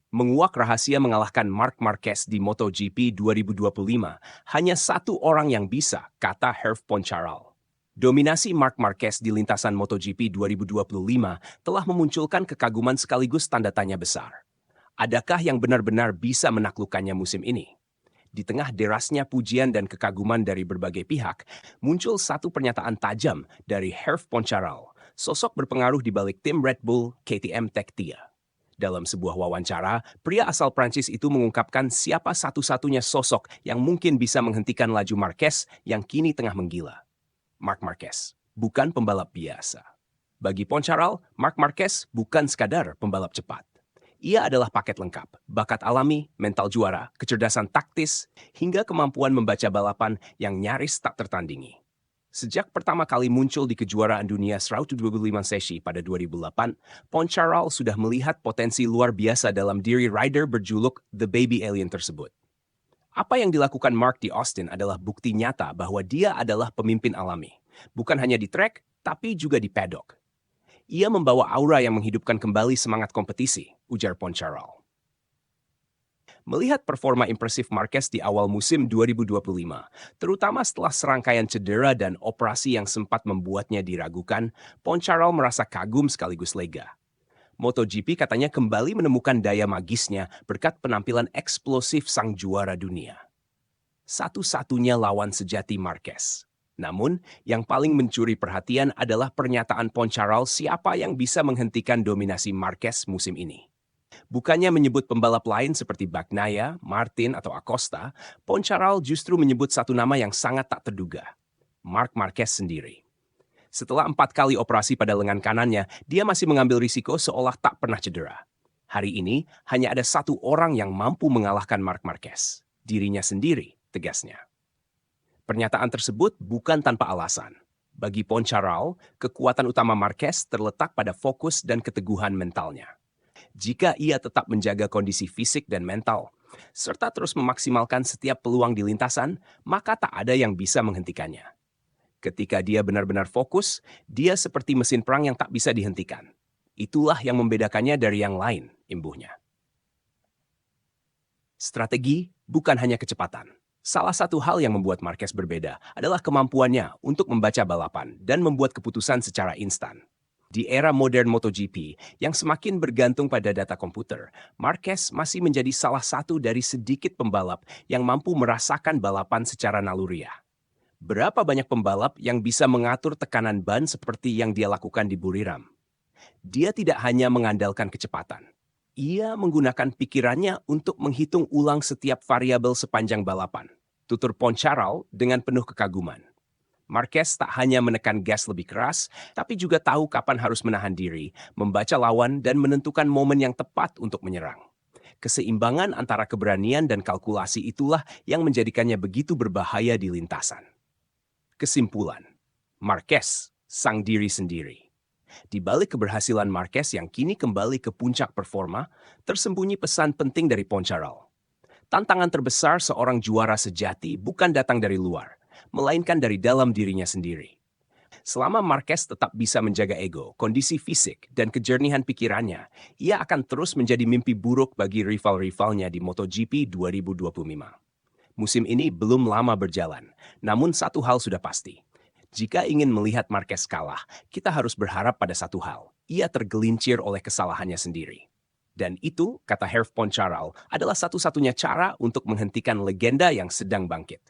Menguak rahasia mengalahkan Marc Marquez di MotoGP 2025, hanya satu orang yang bisa, kata Herve Poncharal. Dominasi Marc Marquez di lintasan MotoGP 2025 telah memunculkan kekaguman sekaligus tanda tanya besar. Adakah yang benar-benar bisa menaklukkannya musim ini? Di tengah derasnya pujian dan kekaguman dari berbagai pihak, muncul satu pernyataan tajam dari Herve Poncharal, sosok berpengaruh di balik tim Red Bull KTM Tech Tier. Dalam sebuah wawancara, pria asal Prancis itu mengungkapkan siapa satu-satunya sosok yang mungkin bisa menghentikan laju Marquez yang kini tengah menggila. Marc Marquez, bukan pembalap biasa. Bagi Poncharal, Marc Marquez bukan sekadar pembalap cepat. Ia adalah paket lengkap, bakat alami, mental juara, kecerdasan taktis, hingga kemampuan membaca balapan yang nyaris tak tertandingi. Sejak pertama kali muncul di kejuaraan dunia 125 sesi pada 2008, Poncharal sudah melihat potensi luar biasa dalam diri rider berjuluk The Baby Alien tersebut. Apa yang dilakukan Mark di Austin adalah bukti nyata bahwa dia adalah pemimpin alami, bukan hanya di track, tapi juga di paddock. Ia membawa aura yang menghidupkan kembali semangat kompetisi, ujar Poncharal. Melihat performa impresif Marquez di awal musim 2025, terutama setelah serangkaian cedera dan operasi yang sempat membuatnya diragukan, Poncharal merasa kagum sekaligus lega. MotoGP katanya kembali menemukan daya magisnya berkat penampilan eksplosif sang juara dunia. Satu-satunya lawan sejati Marquez. Namun, yang paling mencuri perhatian adalah pernyataan Poncharal siapa yang bisa menghentikan dominasi Marquez musim ini. Bukannya menyebut pembalap lain seperti Bagnaia, Martin, atau Acosta, Poncharal justru menyebut satu nama yang sangat tak terduga, Marc Marquez sendiri. Setelah 4 kali operasi pada lengan kanannya, dia masih mengambil risiko seolah tak pernah cedera. Hari ini, hanya ada satu orang yang mampu mengalahkan Marc Marquez, dirinya sendiri, tegasnya. Pernyataan tersebut bukan tanpa alasan. Bagi Poncharal, kekuatan utama Marquez terletak pada fokus dan keteguhan mentalnya. Jika ia tetap menjaga kondisi fisik dan mental, serta terus memaksimalkan setiap peluang di lintasan, maka tak ada yang bisa menghentikannya. Ketika dia benar-benar fokus, dia seperti mesin perang yang tak bisa dihentikan. Itulah yang membedakannya dari yang lain, imbuhnya. Strategi bukan hanya kecepatan. Salah satu hal yang membuat Marquez berbeda adalah kemampuannya untuk membaca balapan dan membuat keputusan secara instan. Di era modern MotoGP yang semakin bergantung pada data komputer, Marquez masih menjadi salah satu dari sedikit pembalap yang mampu merasakan balapan secara naluriah. Berapa banyak pembalap yang bisa mengatur tekanan ban seperti yang dia lakukan di Buriram? Dia tidak hanya mengandalkan kecepatan. Ia menggunakan pikirannya untuk menghitung ulang setiap variabel sepanjang balapan. Tutur Poncharal dengan penuh kekaguman. Marquez tak hanya menekan gas lebih keras, tapi juga tahu kapan harus menahan diri, membaca lawan, dan menentukan momen yang tepat untuk menyerang. Keseimbangan antara keberanian dan kalkulasi itulah yang menjadikannya begitu berbahaya di lintasan. Kesimpulan, Marquez, sang diri sendiri. Di balik keberhasilan Marquez yang kini kembali ke puncak performa, tersembunyi pesan penting dari Poncharal. Tantangan terbesar seorang juara sejati bukan datang dari luar, melainkan dari dalam dirinya sendiri. Selama Marquez tetap bisa menjaga ego, kondisi fisik, dan kejernihan pikirannya, ia akan terus menjadi mimpi buruk bagi rival-rivalnya di MotoGP 2025. Musim ini belum lama berjalan, namun satu hal sudah pasti. Jika ingin melihat Marquez kalah, kita harus berharap pada satu hal. Ia tergelincir oleh kesalahannya sendiri. Dan itu, kata Herve Poncharal, adalah satu-satunya cara untuk menghentikan legenda yang sedang bangkit.